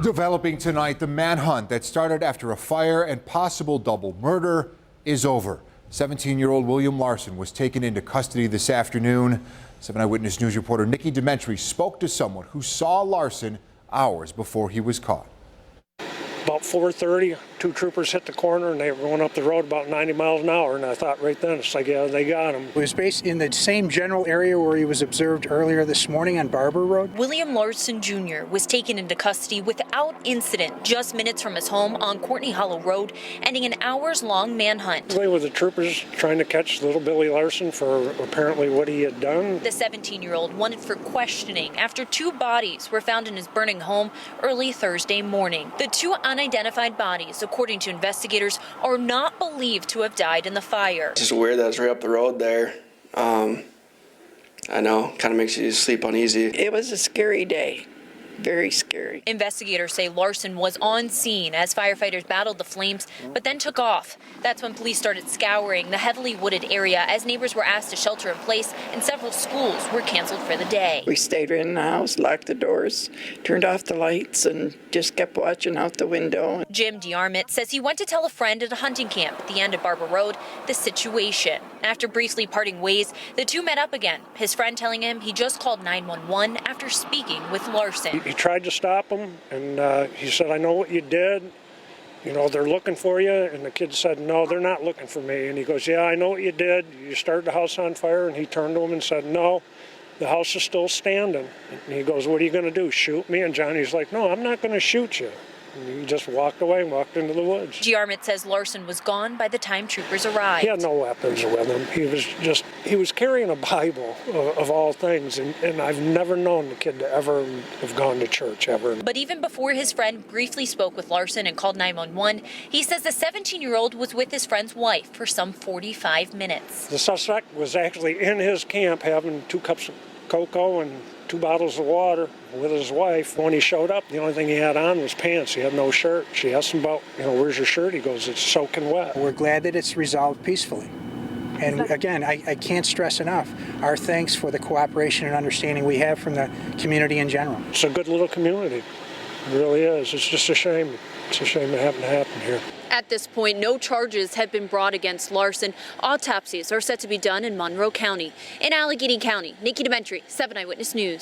Developing tonight, the manhunt that started after a fire and possible double murder is over. 17-year-old William Larson was taken into custody this afternoon. 7 Eyewitness News reporter Nikki Dementri spoke to someone who saw Larson hours before he was caught. About 4:30, two troopers hit the corner and they were going up the road about 90 miles an hour. And I thought right then, it's like, yeah, they got him. It was based in the same general area where he was observed earlier this morning on Barber Road. William Larson Jr. was taken into custody without incident just minutes from his home on Courtney Hollow Road, ending an hours-long manhunt. They were the troopers trying to catch little Billy Larson for apparently what he had done. The 17-year-old wanted for questioning after two bodies were found in his burning home early Thursday morning. The two unidentified bodies, according to investigators, are not believed to have died in the fire. It's just weird that it's right up the road there. I know, kind of makes you sleep uneasy. It was a scary day. Very scary. Investigators say Larson was on scene as firefighters battled the flames, but then took off. That's when police started scouring the heavily wooded area as neighbors were asked to shelter in place and several schools were canceled for the day. We stayed in the house, locked the doors, turned off the lights, and just kept watching out the window. Jim DeArmit says he went to tell a friend at a hunting camp at the end of Barber Road the situation. After briefly parting ways, the two met up again, his friend telling him he just called 911 after speaking with Larson. He tried to stop him, and he said, "I know what you did. You know, they're looking for you." And the kid said, "No, they're not looking for me." And he goes, "Yeah, I know what you did. You started the house on fire." And he turned to him and said, "No, the house is still standing." And he goes, "What are you going to do, shoot me?" And Johnny's like, "No, I'm not going to shoot you." And he just walked away and walked into the woods. DeArmit says Larson was gone by the time troopers arrived. He had no weapons with him. He was carrying a Bible of all things, and I've never known the kid to ever have gone to church, ever. But even before his friend briefly spoke with Larson and called 911, he says the 17-year-old was with his friend's wife for some 45 minutes. The suspect was actually in his camp having 2 cups of cocoa and 2 bottles of water with his wife. When he showed up, the only thing he had on was pants. He had no shirt. She asked him about, where's your shirt? He goes, "It's soaking wet." We're glad that it's resolved peacefully. And again, I can't stress enough our thanks for the cooperation and understanding we have from the community in general. It's a good little community. It really is. It's just a shame. It's a shame it happened to happen here. At this point, no charges have been brought against Larson. Autopsies are set to be done in Monroe County. In Allegany County, Nikki Dementri, 7 Eyewitness News.